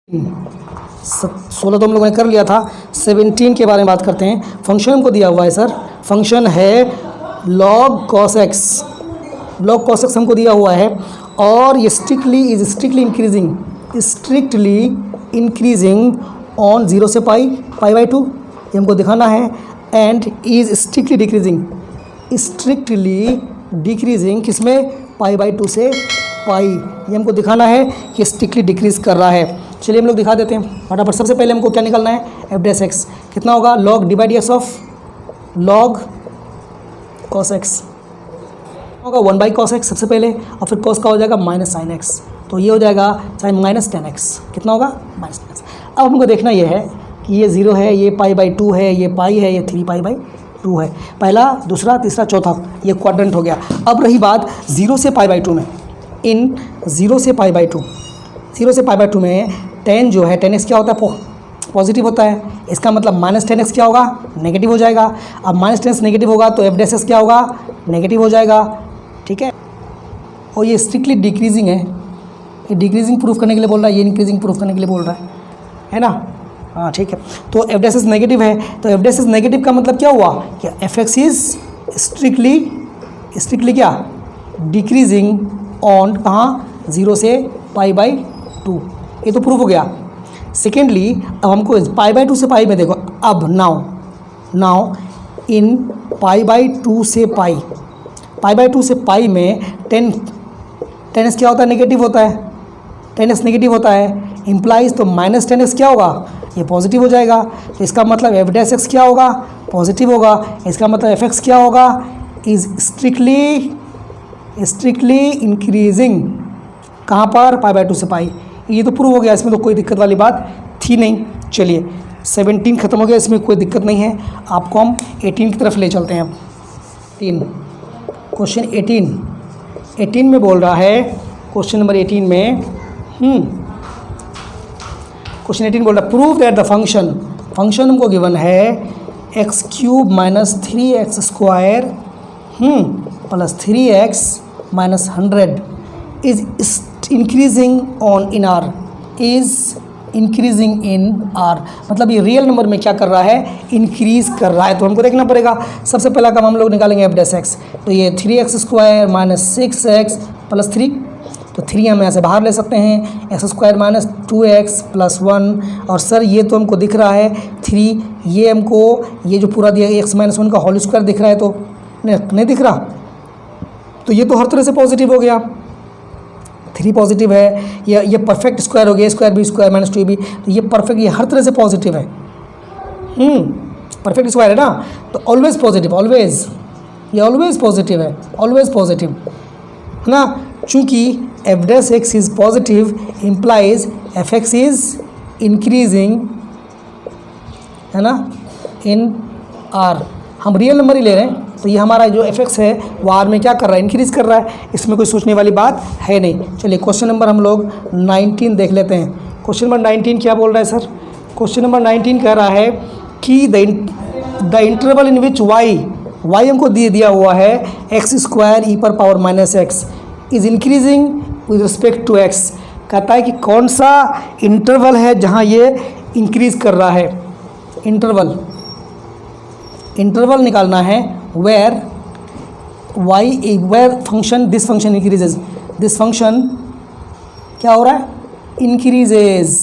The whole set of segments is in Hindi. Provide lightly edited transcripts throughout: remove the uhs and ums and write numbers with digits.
16 तो हम लोगों ने कर लिया था। 17 के बारे में बात करते हैं। फंक्शन हमको दिया हुआ है सर, फंक्शन है log cos x। log cos x हमको दिया हुआ है और ये स्ट्रिक्टली इंक्रीजिंग ऑन 0 से पाई/2 ये हमको दिखाना है। एंड इज स्ट्रिक्टली डिक्रीजिंग किसमें, पाई/2 से पाई, ये हमको दिखाना है कि स्ट्रिक्टली डिक्रीज कर रहा है। चलिए हम लोग दिखा देते हैं फटाफट। सबसे पहले हमको क्या निकालना है, f' कितना होगा, log d/dx of log cos x होगा 1/cos x सबसे पहले, और फिर cos का हो जाएगा -sin x, तो ये हो जाएगा sin -tan x, कितना होगा -tan x। अब हमको देखना ये है कि ये 0 है, ये पाई/2 है, ये पाई है, ये 3 पाई/2 है, पहला, दूसरा, तीसरा, चौथा, ये क्वाड्रेंट हो गया। अब रही बात 0 से पाई/2 में, इन 0 से पाई/2 में tan जो है, tan x क्या होता है, पॉजिटिव होता है, इसका मतलब -tan x क्या होगा, नेगेटिव हो जाएगा। अब -tan x नेगेटिव होगा तो f' क्या होगा, नेगेटिव हो जाएगा, ठीक है। और ये स्ट्रिक्टली डिक्रीजिंग है, ये डिक्रीजिंग प्रूफ करने के लिए बोल रहा है, ये इंक्रीजिंग प्रूफ करने के लिए बोल रहा है ना, हाँ ठीक है। तो f' नेगेटिव है, तो f' नेगेटिव का मतलब क्या हुआ कि f(x) इज स्ट्रिक्टली क्या, डिक्रीजिंग ऑन कहाँ, 0 से पाई/2, ये तो प्रूफ हो गया। सेकेंडली अब हमको पाई/2 से पाई में देखो, अब नाउ इन पाई/2 से पाई में tan x क्या होता है, नेगेटिव होता है, tan x नेगेटिव होता है, इम्प्लाइज तो -tan x क्या होगा, ये पॉजिटिव हो जाएगा। तो इसका मतलब f' क्या होगा, पॉजिटिव होगा। इसका मतलब f(x) क्या होगा, इज स्ट्रिक्टली इंक्रीजिंग कहाँ पर, पाई/2 से पाई, ये तो प्रूव हो गया, इसमें तो कोई दिक्कत वाली बात थी नहीं। चलिए 17 खत्म हो गया, इसमें कोई दिक्कत नहीं है। आपको हम 18 की तरफ ले चलते हैं। अब क्वेश्चन 18 में बोल रहा है, क्वेश्चन नंबर 18 में क्वेश्चन 18 बोल रहा है, प्रूव दैट द फंक्शन हमको गिवन है x³ - 3x² plus 3x - 100 is increasing in R, मतलब ये रियल नंबर में क्या कर रहा है, इंक्रीज कर रहा है। तो हमको देखना पड़ेगा, सबसे पहला काम हम लोग निकालेंगे f', तो ये 3x² - 6x प्लस 3, तो 3 हम यहाँ से बाहर ले सकते हैं, x² - 2x + 1, और सर ये तो हमको दिख रहा है 3, ये हमको ये जो पूरा दिया x - 1 का होल स्क्वायर दिख रहा है, तो नहीं दिख रहा, तो ये तो हर तरह से पॉजिटिव हो गया, 3 पॉजिटिव है, ये परफेक्ट स्क्वायर हो गया, a² b² - 2ab, तो ये परफेक्ट, ये हर तरह से पॉजिटिव है, परफेक्ट स्क्वायर है ना, तो ऑलवेज पॉजिटिव, ये ऑलवेज पॉजिटिव है, ऑलवेज पॉजिटिव है ना। चूँकि f' is positive implies f(x) is increasing, है ना, इन R। हम रियल नंबर ही ले रहे हैं, तो ये हमारा जो f(x) है वो R में क्या कर रहा है, इंक्रीज़ कर रहा है, इसमें कोई सोचने वाली बात है नहीं। चलिए क्वेश्चन नंबर हम लोग 19 देख लेते हैं। क्वेश्चन नंबर 19 क्या बोल रहा है सर, क्वेश्चन नंबर 19 कह रहा है कि the interval in which y हमको दिया हुआ है x² e⁻ x is increasing with respect to x, कहता है कि कौन सा इंटरवल है जहाँ ये इंक्रीज़ कर रहा है। इंटरवल निकालना है where this function increases, this function क्या हो रहा है, इंक्रीजेज।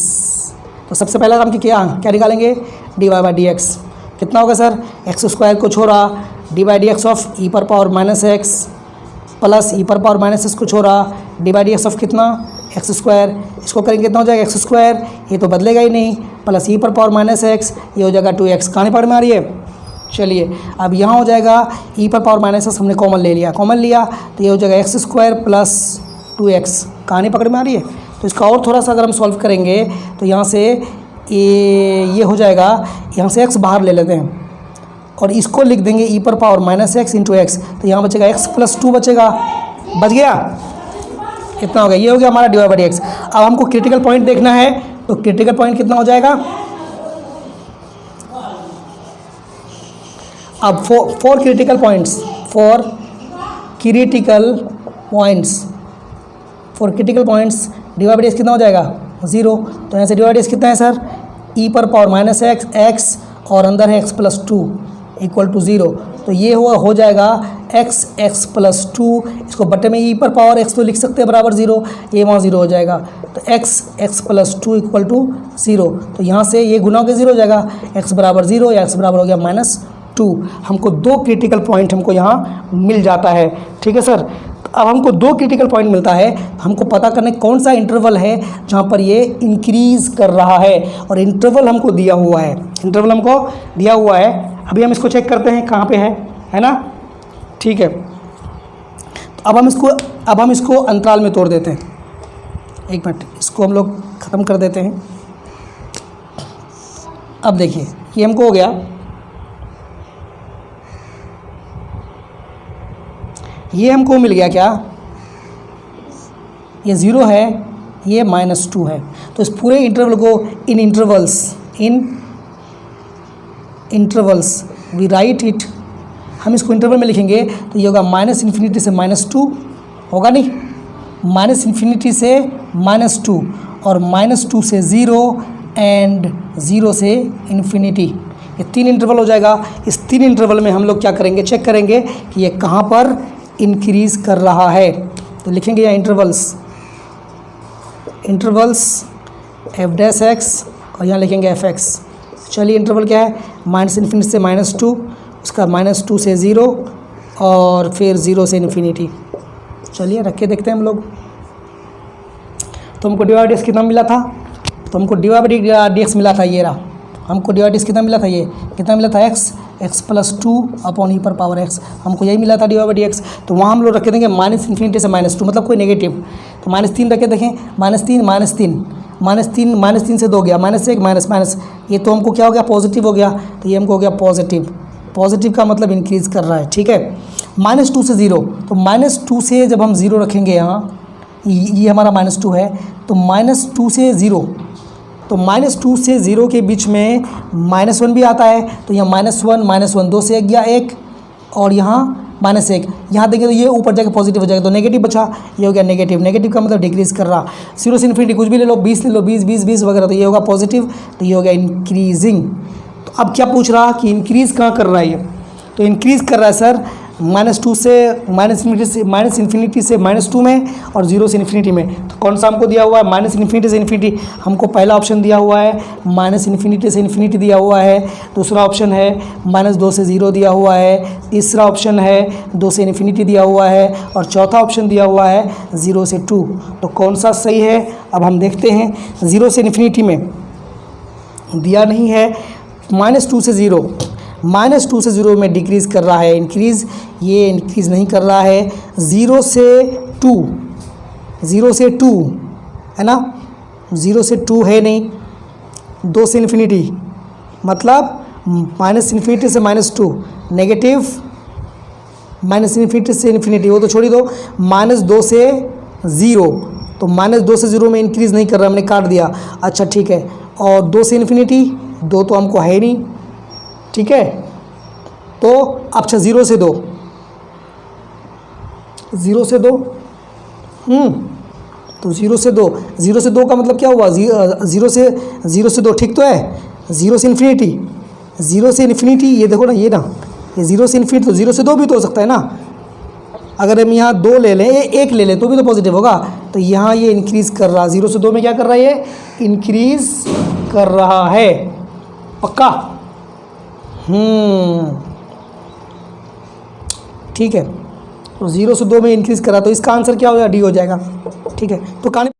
तो सबसे पहला काम क्या निकालेंगे, dy/dx, कितना होगा सर, x² को छोड़ा dy/dx of e⁻ x plus e⁻ x को छोड़ा dy/dx ऑफ कितना, x², इसको करेंगे कितना हो जाएगा, x², ये तो बदलेगा ही नहीं, प्लस e⁻ x, ये हो जाएगा 2x, कहानी पढ़ में आ रही है। चलिए अब यहाँ हो जाएगा e⁻ x, हमने कॉमन लिया, तो ये हो जाएगा x² प्लस 2x, कहानी पकड़ में आ रही है। तो इसका और थोड़ा सा अगर हम सॉल्व करेंगे तो यहाँ से ये हो जाएगा, यहाँ से x बाहर ले लेते हैं और इसको लिख देंगे e⁻ x इंटू x, तो यहाँ बचेगा x + 2 बच गया, कितना हो गया, ये हो गया हमारा dy/dx। अब हमको क्रिटिकल पॉइंट देखना है, तो क्रिटिकल पॉइंट कितना हो जाएगा, अब फोर क्रिटिकल पॉइंट्स dy/dx कितना हो जाएगा, 0। तो यहाँ से डिवाइड कितना है सर, ई पर पावर माइनस एक्स और अंदर है x+2 इक्वल टू 0। तो ये हो जाएगा x+2, इसको बटे में ई पर पावर x तो लिख सकते हैं बराबर 0, ये वहाँ 0 हो जाएगा। तो x+2 इक्वल टू 0। तो यहाँ से ये गुना के 0 हो जाएगा, x बराबर 0 या x बराबर हो गया -2। हमको 2 क्रिटिकल पॉइंट हमको यहाँ मिल जाता है। ठीक है सर, अब हमको 2 क्रिटिकल पॉइंट मिलता है, हमको पता करने कौन सा इंटरवल है जहाँ पर ये इंक्रीज़ कर रहा है, और इंटरवल हमको दिया हुआ है, इंटरवल हमको दिया हुआ है। अभी हम इसको चेक करते हैं कहाँ पे है ना। ठीक है, तो अब हम इसको अंतराल में तोड़ देते हैं। एक मिनट, इसको हम लोग ख़त्म कर देते हैं। अब देखिए ये हमको हो गया, ये हमको मिल गया क्या, ये 0 है, ये -2 है। तो इस पूरे इंटरवल को इन इंटरवल्स वी राइट इट, हम इसको इंटरवल में लिखेंगे तो ये होगा -∞ से -2 होगा नहीं, -∞ से -2 और -2 से 0 एंड 0 से इन्फिनिटी, ये 3 इंटरवल हो जाएगा। इस 3 इंटरवल में हम लोग क्या करेंगे, चेक करेंगे कि ये कहाँ पर इंक्रीज़ कर रहा है। तो लिखेंगे यहाँ इंटरवल्स f'(x) और यहाँ लिखेंगे fx। चलिए इंटरवल क्या है, -∞ से -2, उसका -2 से 0 और फिर 0 से इन्फिनिटी। चलिए रख के देखते हैं हम लोग। तो हमको dy/dx कितना मिला था, तो हमको dy/dx मिला था, ये रहा। हमको dy/dx कितना मिला था, ये कितना मिला था, x+2 अपॉन ई पर पावर x, हमको यही मिला था dy/dx। तो वहाँ हम लोग रखे देंगे -∞ से -2, मतलब कोई नेगेटिव। तो -3 रखे देखें, -3 से 2 गया, -1 माइनस, ये तो हमको क्या हो गया, पॉजिटिव हो गया। तो ये हमको हो गया पॉजिटिव का मतलब इंक्रीज़ कर रहा है। ठीक है, -2 से 0, तो -2 से जब हम 0 रखेंगे यहाँ, ये हमारा -2 है, तो -2 से 0, तो -2 से 0 के बीच में -1 भी आता है। तो यहाँ -1 2 से 1 गया 1, और यहाँ -1, यहाँ देखें तो ये ऊपर जाके पॉजिटिव हो जाएगा, तो नेगेटिव बचा, ये हो गया नेगेटिव का मतलब डिक्रीज़ कर रहा। 0 से इन्फिनिटी कुछ भी ले लो, 20 ले लो, 20 वगैरह, तो ये होगा पॉजिटिव, तो ये हो गया इंक्रीजिंग। तो अब क्या पूछ रहा कि इंक्रीज़ कहाँ कर रहा है ये, तो इंक्रीज़ कर रहा है सर -2 से -∞ से -2 में और 0 से इन्फिनिटी में। तो कौन सा हमको दिया हुआ है, -∞ से इन्फिनिटी, हमको पहला ऑप्शन दिया हुआ है, -∞ से इन्फिनिटी दिया हुआ है। दूसरा ऑप्शन है -2 से 0 दिया हुआ है। तीसरा ऑप्शन है 2 से इन्फिनिटी दिया हुआ है, और चौथा ऑप्शन दिया हुआ है 0 से 2। तो कौन सा सही है, अब हम देखते हैं। 0 से इन्फिनिटी में दिया नहीं है, -2 से 0 में डिक्रीज़ कर रहा है, इंक्रीज़ ये इंक्रीज़ नहीं कर रहा है। 0 से 2 है ना, 0 से 2 है नहीं। 2 से इन्फिनिटी मतलब -∞ से -2, नेगेटिव, -∞ से इन्फिनिटी, वो तो छोड़ ही दो। -2 से 0, तो -2 से 0 में इंक्रीज़ नहीं कर रहा, हमने काट दिया। अच्छा ठीक है, और 2 से इन्फिनिटी, 2 तो हमको है नहीं। ठीक है, तो अच्छा 0 से 2 तो 0 से 2 का मतलब क्या हुआ, 0 से 2 ठीक तो है। 0 से इन्फिनिटी, ये देखो ना, ये 0 से इन्फिनिटी, तो 0 से 2 भी तो हो सकता है ना। अगर हम यहाँ 2 ले लें, 1 ले लें, तो भी तो पॉजिटिव होगा। तो यहाँ ये इंक्रीज़ कर रहा, 0 से 2 में क्या कर रहा है, ये इंक्रीज़ कर रहा है, पक्का। ठीक है, तो 0 से 2 में इंक्रीज़ करा, तो इसका आंसर क्या हो जाएगा, डी हो जाएगा। ठीक है, तो कहानी